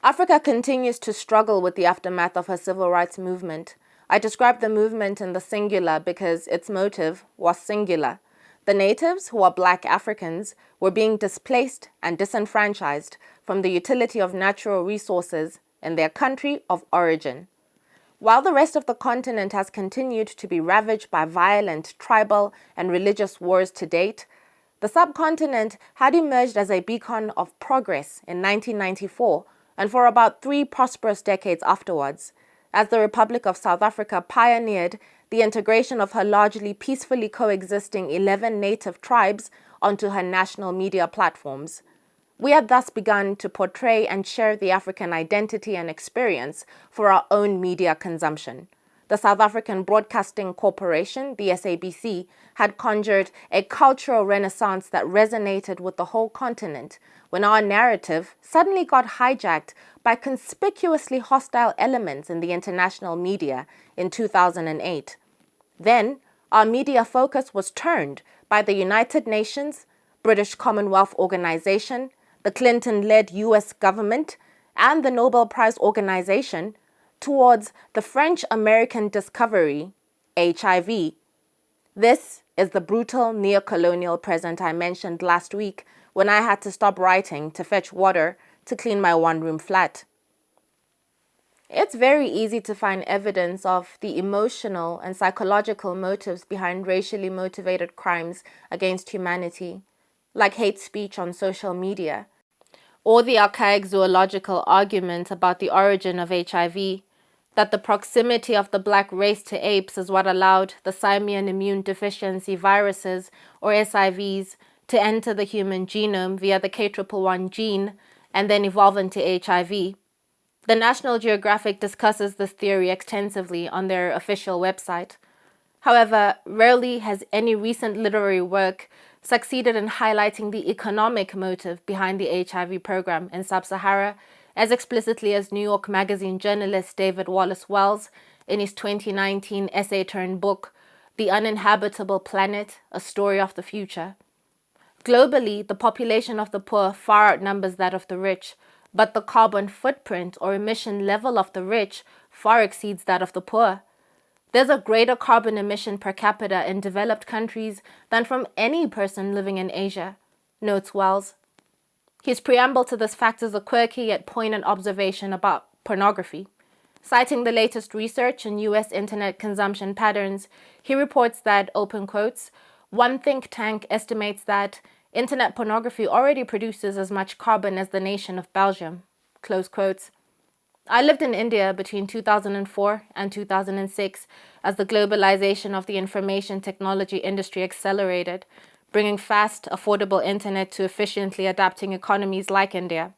Africa continues to struggle with the aftermath of her civil rights movement. I describe the movement in the singular because its motive was singular. The natives, who are black Africans, were being displaced and disenfranchised from the utility of natural resources in their country of origin. While the rest of the continent has continued to be ravaged by violent tribal and religious wars to date, the subcontinent had emerged as a beacon of progress in 1994 and for about 3 prosperous decades afterwards, as the Republic of South Africa pioneered the integration of her largely peacefully coexisting 11 native tribes onto her national media platforms. We had thus begun to portray and share the African identity and experience for our own media consumption. The South African Broadcasting Corporation, the SABC, had conjured a cultural renaissance that resonated with the whole continent when our narrative suddenly got hijacked by conspicuously hostile elements in the international media in 2008. Then, our media focus was turned by the United Nations, British Commonwealth Organization, the Clinton-led US government, and the Nobel Prize Organization towards the French-American discovery, HIV. This is the brutal neo-colonial present I mentioned last week when I had to stop writing to fetch water to clean my one-room flat. It's very easy to find evidence of the emotional and psychological motives behind racially motivated crimes against humanity, like hate speech on social media, or the archaic zoological argument about the origin of HIV, that the proximity of the black race to apes is what allowed the simian immune deficiency viruses, or SIVs, to enter the human genome via the K111 gene and then evolve into HIV. The National Geographic discusses this theory extensively on their official website. However, rarely has any recent literary work succeeded in highlighting the economic motive behind the HIV program in Sub-Sahara as explicitly as New York Magazine journalist David Wallace Wells in his 2019 essay-turned-book, The Uninhabitable Planet, A Story of the Future. Globally, the population of the poor far outnumbers that of the rich, but the carbon footprint or emission level of the rich far exceeds that of the poor. There's a greater carbon emission per capita in developed countries than from any person living in Asia, notes Wells. His preamble to this fact is a quirky yet poignant observation about pornography. Citing the latest research in U.S. internet consumption patterns, he reports that, open quotes, one think tank estimates that internet pornography already produces as much carbon as the nation of Belgium, close quotes. I lived in India between 2004 and 2006 as the globalization of the information technology industry accelerated, bringing fast, affordable internet to efficiently adapting economies like India.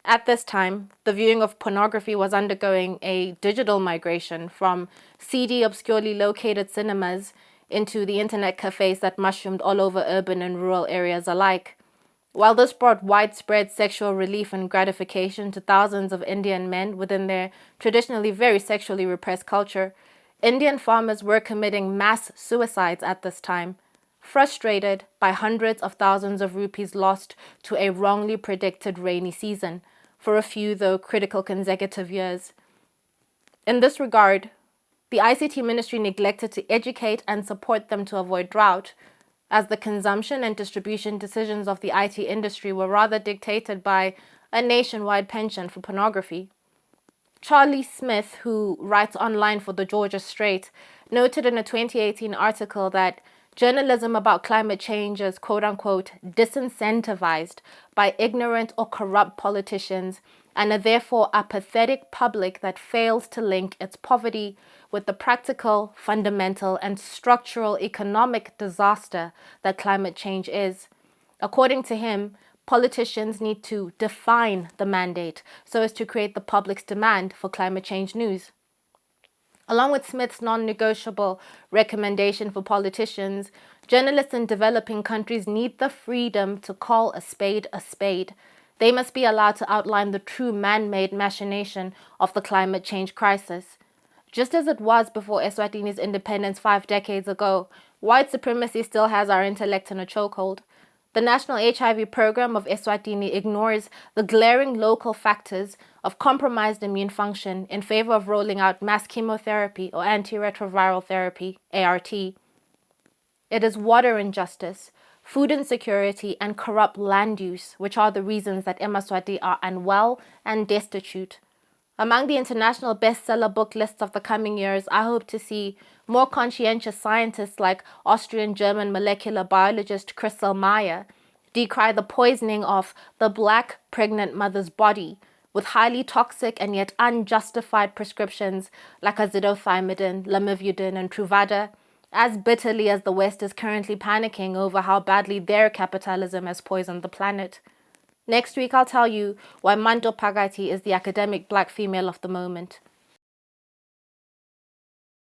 At this time, the viewing of pornography was undergoing a digital migration from seedy, obscurely located cinemas into the internet cafes that mushroomed all over urban and rural areas alike. While this brought widespread sexual relief and gratification to thousands of Indian men within their traditionally very sexually repressed culture, Indian farmers were committing mass suicides at this time, frustrated by hundreds of thousands of rupees lost to a wrongly predicted rainy season for a few, though critical, consecutive years. In this regard, the ICT ministry neglected to educate and support them to avoid drought, as the consumption and distribution decisions of the IT industry were rather dictated by a nationwide penchant for pornography. Charlie Smith, who writes online for the Georgia Strait, noted in a 2018 article that journalism about climate change is quote-unquote disincentivized by ignorant or corrupt politicians and a therefore apathetic public that fails to link its poverty with the practical, fundamental, and structural economic disaster that climate change is. According to him, politicians need to define the mandate so as to create the public's demand for climate change news. Along with Smith's non-negotiable recommendation for politicians, journalists in developing countries need the freedom to call a spade a spade. They must be allowed to outline the true man-made machination of the climate change crisis. Just as it was before Eswatini's independence 5 decades ago, white supremacy still has our intellect in a chokehold. The National HIV Program of Eswatini ignores the glaring local factors of compromised immune function in favor of rolling out mass chemotherapy or antiretroviral therapy, ART. It is water injustice, food insecurity, and corrupt land use, which are the reasons that Emaswati are unwell and destitute. Among the international bestseller book lists of the coming years, I hope to see more conscientious scientists like Austrian-German molecular biologist Crystal Meyer decry the poisoning of the black pregnant mother's body with highly toxic and yet unjustified prescriptions like azithromycin, lamivudine, and Truvada, as bitterly as the West is currently panicking over how badly their capitalism has poisoned the planet. Next week, I'll tell you why Manto Pagati is the academic black female of the moment.